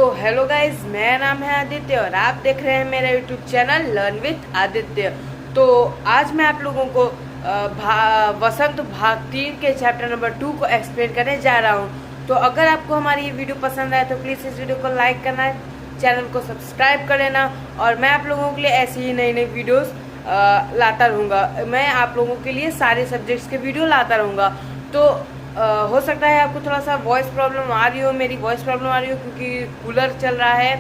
Hello guys, मेरा नाम है आदित्य और आप देख रहे हैं मेरा YouTube channel learn with Aditya. तो आज मैं आप लोगों को वसंत भाग 3 के चैप्टर नंबर 2 को एक्सप्लेन करने जा रहा हूं। तो अगर आपको हमारी ये वीडियो पसंद आए तो प्लीज़ इस वीडियो को लाइक करना, चैनल को सब्सक्राइब कर लेना और मैं आप लोगों के लिए ऐसी ही नई नई वीडियोज़ लाता रहूँगा। मैं आप लोगों के लिए सारे सब्जेक्ट्स के वीडियो लाता रहूँगा। तो हो सकता है आपको थोड़ा सा वॉइस प्रॉब्लम आ रही हो, मेरी वॉइस प्रॉब्लम आ रही हो क्योंकि कूलर चल रहा है,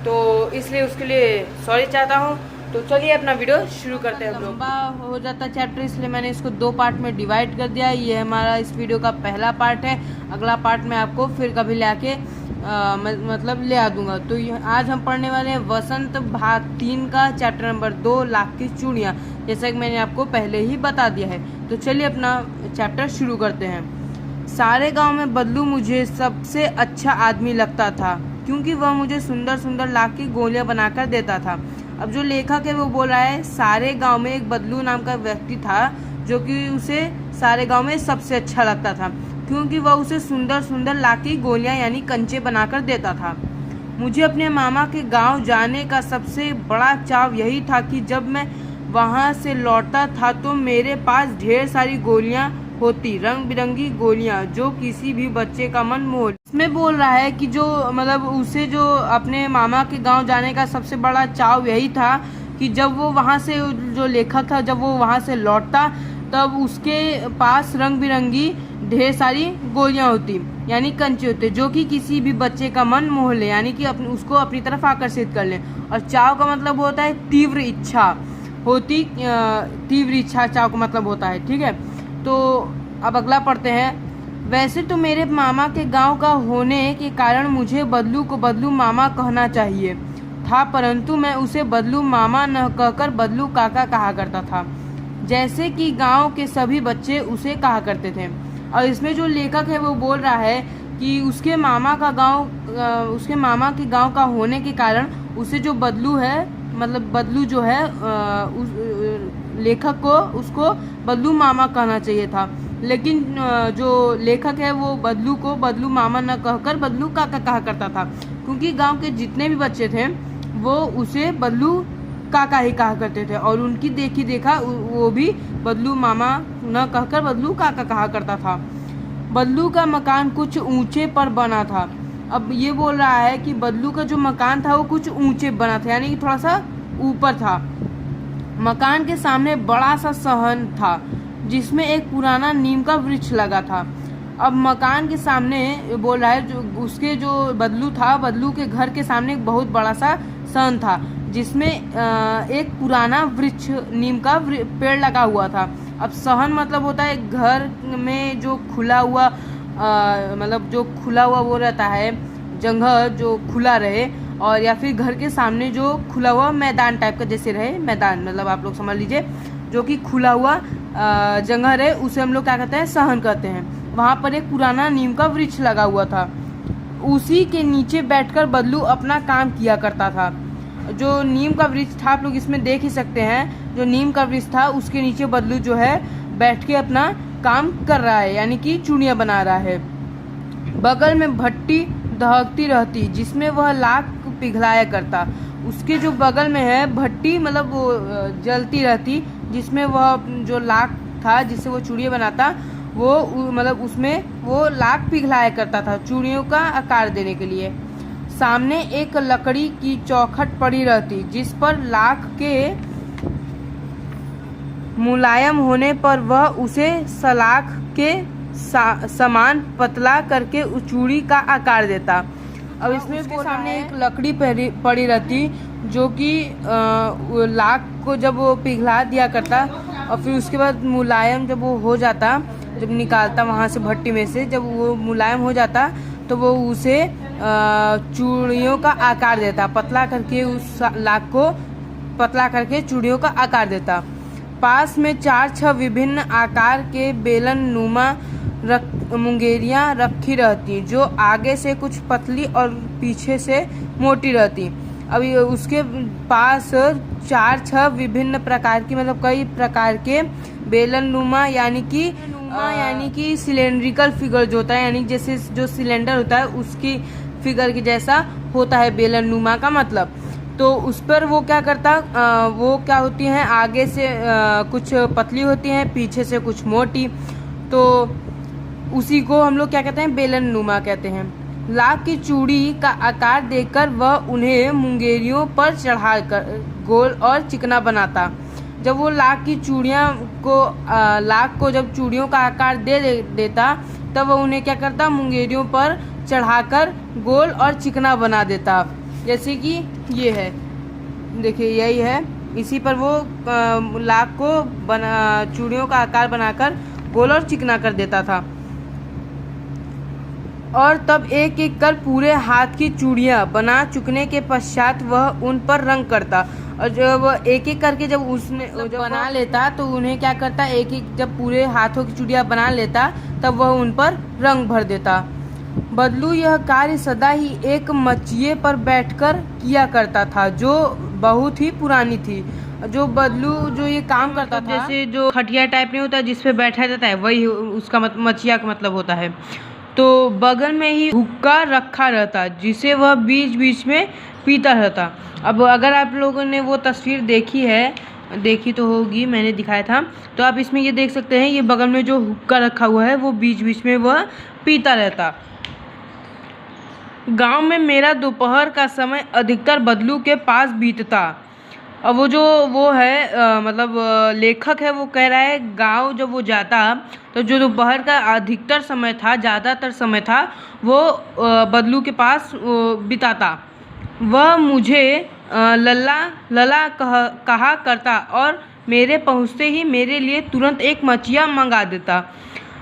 तो इसलिए उसके लिए सॉरी चाहता हूँ। तो चलिए अपना वीडियो शुरू करते हैं। लंबा हो जाता चैप्टर, इसलिए मैंने इसको 2 पार्ट में डिवाइड कर दिया। ये हमारा इस वीडियो का पहला पार्ट है। अगला पार्ट मैं आपको फिर कभी ले आके मतलब ले आ दूंगा। तो आज हम पढ़ने वाले हैं वसंत भाग 3 का चैप्टर नंबर 2 लाख की चूड़ियाँ, जैसा कि मैंने आपको पहले ही बता दिया है। तो चलिए अपना चैप्टर शुरू करते हैं। सारे गांव में बदलू मुझे सबसे अच्छा आदमी लगता था क्योंकि वह मुझे सुंदर सुंदर लाख की गोलियां बनाकर देता था। अब जो लेखक है वो बोल रहा है सारे गांव में एक बदलू नाम का व्यक्ति था जो कि उसे सारे गांव में सबसे अच्छा लगता था क्योंकि वह उसे सुंदर सुंदर लाख की गोलियां यानी कंचे बनाकर देता था। मुझे अपने मामा के गाँव जाने का सबसे बड़ा चाव यही था कि जब मैं वहाँ से लौटता था तो मेरे पास ढेर सारी गोलियां होती, रंग बिरंगी गोलियां जो किसी भी बच्चे का मन मोह। इसमें बोल रहा है कि जो मतलब उसे जो अपने मामा के गांव जाने का सबसे बड़ा चाव यही था कि जब वो वहां से, जो लेखक था, जब वो वहां से लौटता तब उसके पास रंग बिरंगी ढेर सारी गोलियां होती यानी कंचे होते जो कि किसी भी बच्चे का मन मोह ले, यानी कि उसको अपनी तरफ आकर्षित कर ले। और चाव का मतलब होता है तीव्र इच्छा होती, तीव्र इच्छा चाव का मतलब होता है। ठीक है, तो अब अगला पढ़ते हैं। वैसे तो मेरे मामा के गांव का होने के कारण मुझे बदलू को बदलू मामा कहना चाहिए था, परंतु मैं उसे बदलू मामा न कहकर बदलू काका कहा करता था, जैसे कि गांव के सभी बच्चे उसे कहा करते थे। और इसमें जो लेखक है वो बोल रहा है कि उसके मामा के गांव का होने के कारण उसे जो बदलू है, मतलब बदलू जो है लेखक को उसको बदलू मामा कहना चाहिए था, लेकिन जो लेखक है वो बदलू को बदलू मामा न कहकर बदलू काका कहा करता था क्योंकि गांव के जितने भी बच्चे थे वो उसे बदलू काका ही कहा करते थे और उनकी देखी देखा वो भी बदलू मामा न कहकर बदलू काका कहा करता था। बदलू का मकान कुछ ऊंचे पर बना था। अब ये बोल रहा है कि बदलू का जो मकान था वो कुछ ऊंचे बना था, यानी कि थोड़ा सा ऊपर था। मकान के सामने बड़ा सा सहन था जिसमें एक पुराना नीम का वृक्ष लगा था। अब मकान के सामने बोल रहा है जो उसके जो बदलू था, बदलू के घर के सामने एक बहुत बड़ा सा सहन था जिसमें एक पुराना वृक्ष नीम का पेड़ लगा हुआ था। अब सहन मतलब होता है घर में जो खुला हुआ मतलब जो खुला हुआ वो रहता है, जगह जो खुला रहे, और या फिर घर के सामने जो खुला हुआ मैदान टाइप का जैसे रहे, मैदान मतलब आप लोग समझ लीजिए जो कि खुला हुआ जगह रहे, उसे हम लोग क्या कहते हैं, सहन कहते हैं। वहाँ पर एक पुराना नीम का वृक्ष लगा हुआ था, उसी के नीचे बैठकर बदलू अपना काम किया करता था। जो नीम का वृक्ष था आप लोग इसमें देख ही सकते हैं, जो नीम का वृक्ष था उसके नीचे बदलू जो है बैठ के अपना काम कर रहा है, यानी कि चूड़ियाँ बना रहा है। बगल में भट्टी दहकती रहती जिसमें वह लाख पिघलाया करता। उसके जो बगल में है भट्टी मतलब वो जलती रहती जिसमें वह जो लाख था जिससे वो चूड़ियाँ बनाता, वो मतलब उसमें वो लाख पिघलाया करता था चूड़ियों का आकार देने के लिए। सामने एक लकड़ी की चौखट पड़ी रहती जिस पर लाख के मुलायम होने पर वह उसे सलाख के समान पतला करके उस चूड़ी का आकार देता। अब इसमें उसके सामने एक लकड़ी पड़ी रहती जो कि लाख को जब वो पिघला दिया करता और फिर उसके बाद मुलायम जब वो हो जाता, जब निकालता वहाँ से भट्टी में से, जब वो मुलायम हो जाता तो वो उसे चूड़ियों का आकार देता, पतला करके उस लाख को पतला करके चूड़ियों का आकार देता। पास में 4-6 विभिन्न आकार के बेलन नुमा मुंगेरियां रखी रहती जो आगे से कुछ पतली और पीछे से मोटी रहती। अभी उसके पास 4-6 विभिन्न प्रकार की मतलब कई प्रकार के बेलन नुमा यानी कि सिलेंड्रिकल फिगर जो होता है, यानी जैसे जो सिलेंडर होता है उसकी फिगर के जैसा होता है बेलन नुमा का मतलब। तो उस पर वो क्या करता, वो क्या होती हैं आगे से कुछ पतली होती हैं, पीछे से कुछ मोटी। तो उसी को हम लोग क्या कहते हैं, बेलन नुमा कहते हैं। लाख की चूड़ी का आकार देकर वह उन्हें मुंगेरियों पर चढ़ाकर गोल और चिकना बनाता। जब वो लाख की चूड़ियाँ को लाख को जब चूड़ियों का आकार देता तब वह उन्हें क्या करता, मुंगेरियों पर चढ़ाकर गोल और चिकना बना देता। जैसे कि ये है, देखिए यही है, इसी पर वो लाख को चूड़ियों का आकार बनाकर गोल और चिकना कर देता था। और तब एक एक कर पूरे हाथ की चूड़ियाँ बना चुकने के पश्चात वह उन पर रंग करता। और जब एक एक करके जब उसने जब बना लेता तो उन्हें क्या करता, एक एक जब पूरे हाथों की चूड़ियाँ बना लेता तब वह उन पर रंग भर देता। बदलू यह कार्य सदा ही एक मचिए पर बैठकर किया करता था जो बहुत ही पुरानी थी। जो बदलू जो ये काम करता था, जैसे जो खटिया टाइप नहीं होता जिस पे बैठा जाता है, वही उसका मचिया का मतलब होता है। तो बगल में ही हुक्का रखा रहता जिसे वह बीच बीच में पीता रहता। अब अगर आप लोगों ने वो तस्वीर देखी तो होगी, मैंने दिखाया था, तो आप इसमें ये देख सकते हैं, ये बगल में जो हुक्का रखा हुआ है वो बीच बीच में वह पीता रहता। गांव में मेरा दोपहर का समय अधिकतर बदलू के पास बीतता। अब वो है मतलब लेखक है, वो कह रहा है गांव जब वो जाता तो जो दोपहर का अधिकतर समय था, ज़्यादातर समय था, वो बदलू के पास बिताता। वह मुझे लल्ला लल्ला कहा करता और मेरे पहुँचते ही मेरे लिए तुरंत एक मचिया मंगा देता।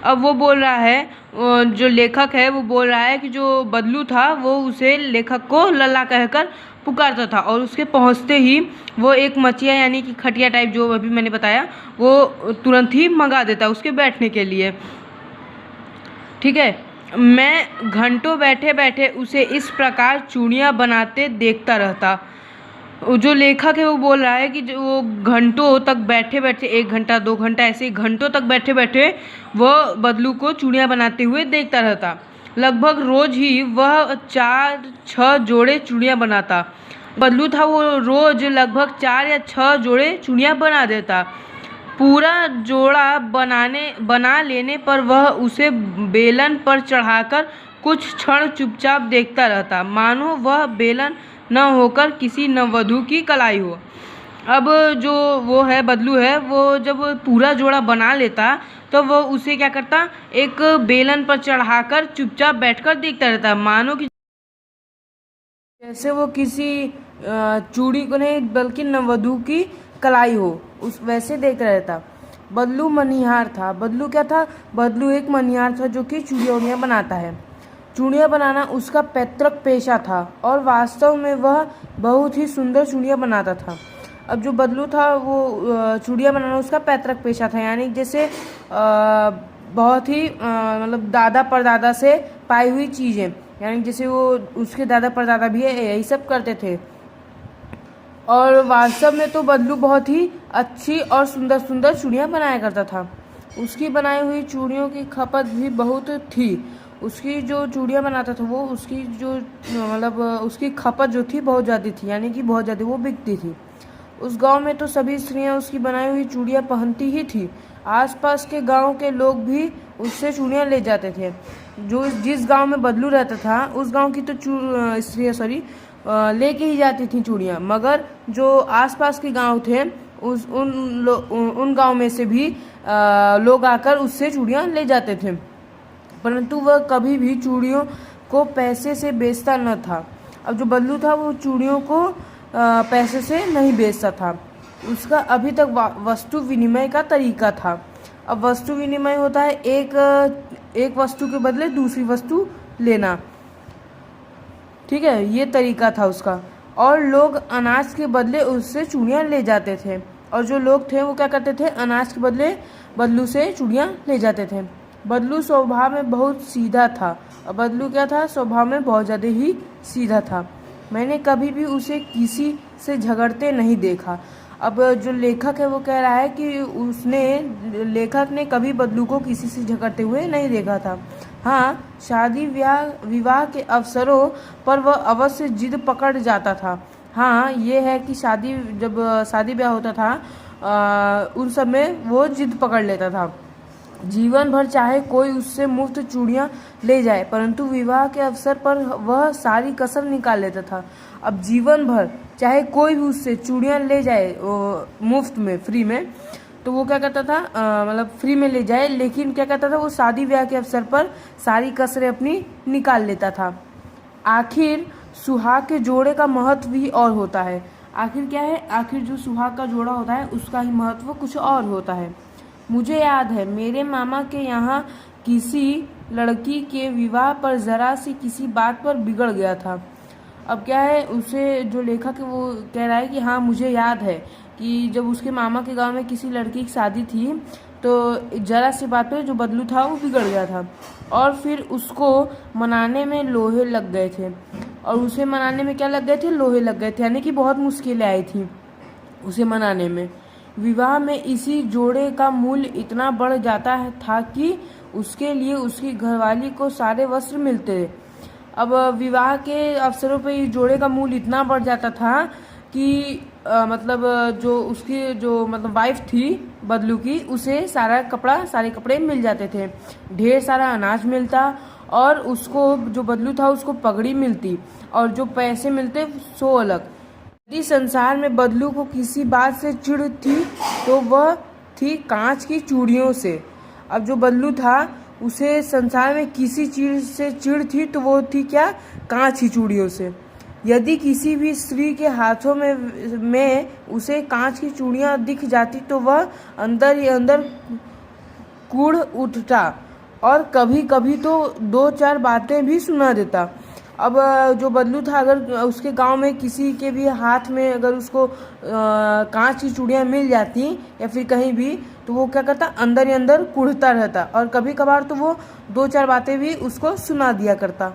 अब वो बोल रहा है, जो लेखक है वो बोल रहा है कि जो बदलू था वो उसे लेखक को लल्ला कहकर पुकारता था और उसके पहुंचते ही वो एक मचिया यानी कि खटिया टाइप जो अभी मैंने बताया वो तुरंत ही मंगा देता उसके बैठने के लिए। ठीक है, मैं घंटों बैठे बैठे उसे इस प्रकार चूड़ियाँ बनाते देखता रहता। जो लेखक है वो बोल रहा है कि जो वो घंटों तक बैठे बैठे, 1 घंटा 2 घंटा ऐसे घंटों तक बैठे बैठे वह बदलू को चूड़ियाँ बनाते हुए देखता रहता। लगभग रोज ही वह 4-6 जोड़े चूड़ियाँ बनाता। बदलू था वो रोज लगभग 4 या 6 जोड़े चूड़ियाँ बना देता। पूरा जोड़ा बना लेने पर वह उसे बेलन पर चढ़ाकर कुछ क्षण चुपचाप देखता रहता, मानो वह बेलन न होकर किसी नववधू की कलाई हो। अब जो वो है बदलू है, वो जब पूरा जोड़ा बना लेता तो वो उसे क्या करता, एक बेलन पर चढ़ाकर चुपचाप बैठकर देखता रहता, मानो कि जैसे वो किसी चूड़ी को नहीं बल्कि नववधू की कलाई हो, उस वैसे देख रहा था। बदलू मनिहार था। बदलू क्या था, बदलू एक मनिहार था जो कि चूड़ियाँ बनाता है। चूड़ियाँ बनाना उसका पैतृक पेशा था और वास्तव में वह बहुत ही सुंदर चूड़ियाँ बनाता था। अब जो बदलू था वो चूड़ियाँ बनाना उसका पैतृक पेशा था, यानी जैसे बहुत ही मतलब दादा परदादा से पाई हुई चीज़ें, यानी जैसे वो उसके दादा परदादा भी यही सब करते थे। और वास्तव में तो बदलू बहुत ही अच्छी और सुंदर सुंदर चूड़ियाँ बनाया करता था। उसकी बनाई हुई चूड़ियों की खपत भी बहुत थी। उसकी जो चूड़ियाँ बनाता था वो उसकी जो मतलब उसकी खपत जो थी बहुत ज़्यादा थी, यानी कि बहुत ज़्यादा वो बिकती थी। उस गांव में तो सभी स्त्रियां उसकी बनाई हुई चूड़ियाँ पहनती ही थी। आसपास के गांव के लोग भी उससे चूड़ियाँ ले जाते थे। जो जिस गांव में बदलू रहता था उस गांव की तो स्त्रियाँ लेके ही जाती थी चूड़ियाँ, मगर जो आसपास के गांव थे उन गांव में से भी लोग आकर उससे चूड़ियाँ ले जाते थे, परंतु वह कभी भी चूड़ियों को पैसे से बेचता न था। अब जो बदलू था वो चूड़ियों को पैसे से नहीं बेचता था। उसका अभी तक वस्तु विनिमय का तरीका था। अब वस्तु विनिमय होता है एक वस्तु के बदले दूसरी वस्तु लेना, ठीक है, ये तरीका था उसका। और लोग अनाज के बदले उससे चूड़ियाँ ले जाते थे, और जो लोग थे वो क्या करते थे, अनाज के बदले बदलू से चूड़ियाँ ले जाते थे। बदलू स्वभाव में बहुत सीधा था। और बदलू क्या था, स्वभाव में बहुत ज़्यादा ही सीधा था। मैंने कभी भी उसे किसी से झगड़ते नहीं देखा। अब जो लेखक है वो कह रहा है कि लेखक ने कभी बदलू को किसी से झगड़ते हुए नहीं देखा था। हाँ, शादी विवाह के अवसरों पर वह अवश्य जिद पकड़ जाता था। हाँ, ये है कि जब शादी ब्याह होता था उन सब में वो जिद पकड़ लेता था। जीवन भर चाहे कोई उससे मुफ्त चूड़ियाँ ले जाए, परंतु विवाह के अवसर पर वह सारी कसर निकाल लेता था। अब जीवन भर चाहे कोई भी उससे चूड़ियाँ ले जाए मुफ्त में, फ्री में, तो वो क्या करता था, मतलब फ्री में ले जाए, लेकिन क्या करता था, वो शादी ब्याह के अवसर पर सारी कसरें अपनी निकाल लेता था। आखिर सुहाग के जोड़े का महत्व भी और होता है। आखिर क्या है, आखिर जो सुहाग का जोड़ा होता है उसका ही महत्व कुछ और होता है। मुझे याद है मेरे मामा के यहाँ किसी लड़की के विवाह पर जरा सी किसी बात पर बिगड़ गया था। अब क्या है, उसे जो लेखक है वो कह रहा है कि हाँ, मुझे याद है कि जब उसके मामा के गांव में किसी लड़की की शादी थी तो जरा सी बात पे जो बदलू था वो बिगड़ गया था और फिर उसको मनाने में लोहे लग गए थे। और उसे मनाने में क्या लग गए थे, लोहे लग गए थे, यानी कि बहुत मुश्किलें आई थी उसे मनाने में। विवाह में इसी जोड़े का मूल्य इतना बढ़ जाता था कि उसके लिए उसकी घरवाली को सारे वस्त्र मिलते थे। अब विवाह के अवसरों पे इस जोड़े का मूल्य इतना बढ़ जाता था कि मतलब जो उसकी जो मतलब वाइफ थी बदलू की, उसे सारे कपड़े मिल जाते थे, ढेर सारा अनाज मिलता और उसको जो बदलू था उसको पगड़ी मिलती और जो पैसे मिलते सो अलग। यदि संसार में बदलू को किसी बात से चिढ़ थी तो वह थी कांच की चूड़ियों से। अब जो बदलू था उसे संसार में किसी चीज से चिढ़ थी तो वो थी क्या, कांच की चूड़ियों से। यदि किसी भी स्त्री के हाथों में उसे कांच की चूड़ियां दिख जाती तो वह अंदर ही अंदर कूढ़ उठता और कभी कभी तो 2-4 बातें भी सुना देता। अब जो बदलू था, अगर उसके गांव में किसी के भी हाथ में अगर उसको कांच की चूड़ियां मिल जाती या फिर कहीं भी, तो वो क्या करता, अंदर ही अंदर कुढ़ता रहता और कभी कभार तो वो 2-4 बातें भी उसको सुना दिया करता।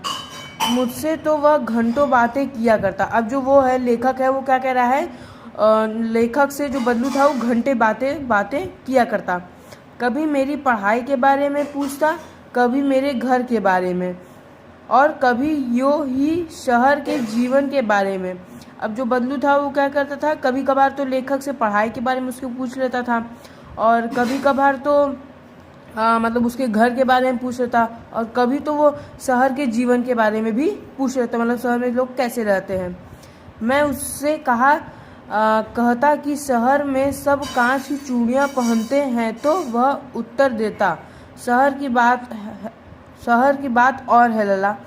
मुझसे तो वह घंटों बातें किया करता। अब जो वो है लेखक है वो क्या कह रहा है, लेखक से जो बदलू था वो घंटे बातें किया करता। कभी मेरी पढ़ाई के बारे में पूछता, कभी मेरे घर के बारे में और कभी यो ही शहर के जीवन के बारे में। अब जो बदलू था वो क्या करता था, कभी कभार तो लेखक से पढ़ाई के बारे में उसको पूछ लेता था और कभी कभार तो मतलब उसके घर के बारे में पूछ लेता और कभी तो वो शहर के जीवन के बारे में भी पूछ लेता, मतलब शहर में लोग कैसे रहते हैं। मैं उससे कहता कि शहर में सब कांच की चूड़ियां पहनते हैं तो वह उत्तर देता, शहर की बात और है लला।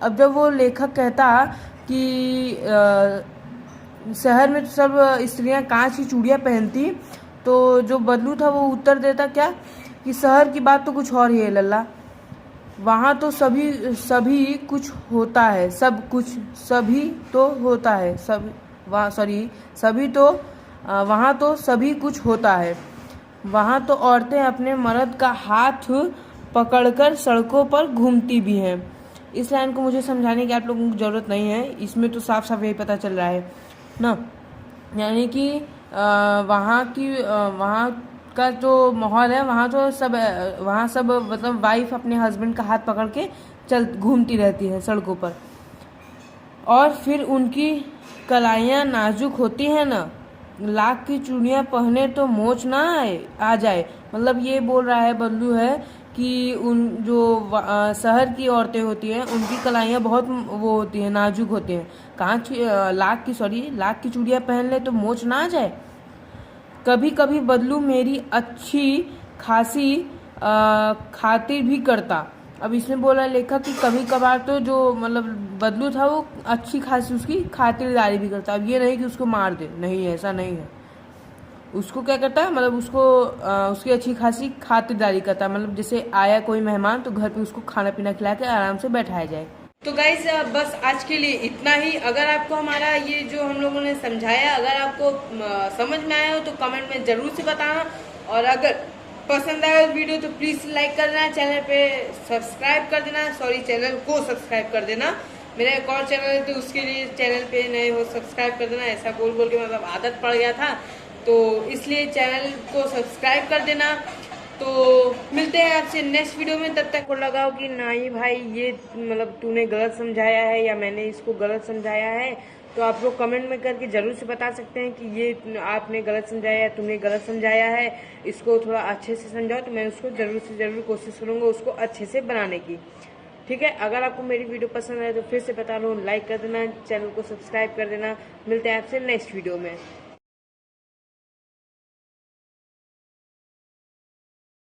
अब जब वो लेखक कहता कि शहर में तो सब स्त्रियां कांच की चूड़ियां पहनती, तो जो बदलू था वो उत्तर देता क्या, कि शहर की बात तो कुछ और ही है लल्ला, वहाँ तो सभी कुछ होता है, सभी तो होता है, वहाँ तो सभी कुछ होता है। वहाँ तो औरतें अपने मर्द का हाथ पकड़कर सड़कों पर घूमती भी हैं। इस लाइन को मुझे समझाने की आप लोगों को ज़रूरत नहीं है, इसमें तो साफ साफ यही पता चल रहा है ना, यानी कि वहाँ का जो माहौल है, वहाँ सब मतलब वाइफ अपने हस्बैंड का हाथ पकड़ के घूमती रहती है सड़कों पर और फिर उनकी कलाइयाँ नाजुक होती हैं ना, लाख की चूड़ियाँ पहने तो मोच ना आ जाए। मतलब ये बोल रहा है बदलू है कि उन जो शहर की औरतें होती हैं उनकी कलाइयाँ बहुत वो होती हैं, नाजुक होती हैं, लाख की चूड़ियाँ पहन ले तो मोच ना आ जाए। कभी कभी बदलू मेरी अच्छी खासी खातिर भी करता। अब इसमें बोला लेखक कि कभी कभार तो जो मतलब बदलू था वो अच्छी खासी उसकी खातिरदारी भी करता। अब ये नहीं कि उसको मार दे, नहीं, ऐसा नहीं है, उसको क्या करता, मतलब उसको उसकी अच्छी खासी खातिरदारी करता, मतलब जैसे आया कोई मेहमान तो घर पे उसको खाना पीना खिला के आराम से बैठाया जाए। तो गाइस बस आज के लिए इतना ही। अगर आपको हमारा ये जो हम लोगों ने समझाया अगर आपको समझ में आया हो तो कमेंट में ज़रूर से बताना, और अगर पसंद आया वीडियो तो प्लीज़ लाइक कर देना, चैनल पे सब्सक्राइब कर देना, चैनल को सब्सक्राइब कर देना। मेरा एक और चैनल है तो उसके लिए चैनल पे नए हो सब्सक्राइब कर देना, ऐसा बोल के मतलब आदत पड़ गया था तो इसलिए चैनल को सब्सक्राइब कर देना। तो मिलते हैं आपसे नेक्स्ट वीडियो में। तब तक को लगाओ कि नहीं भाई ये मतलब तूने गलत समझाया है या मैंने इसको गलत समझाया है, तो आप लोग कमेंट में करके जरूर से बता सकते हैं कि ये आपने गलत समझाया या तुमने गलत समझाया है, इसको थोड़ा अच्छे से समझाओ। तो मैं उसको जरूर से जरूर कोशिश करूंगा उसको अच्छे से बनाने की। ठीक है, अगर आपको मेरी वीडियो पसंद आए तो फिर से बता लो, लाइक कर देना, चैनल को सब्सक्राइब कर देना। मिलते हैं आपसे नेक्स्ट वीडियो में।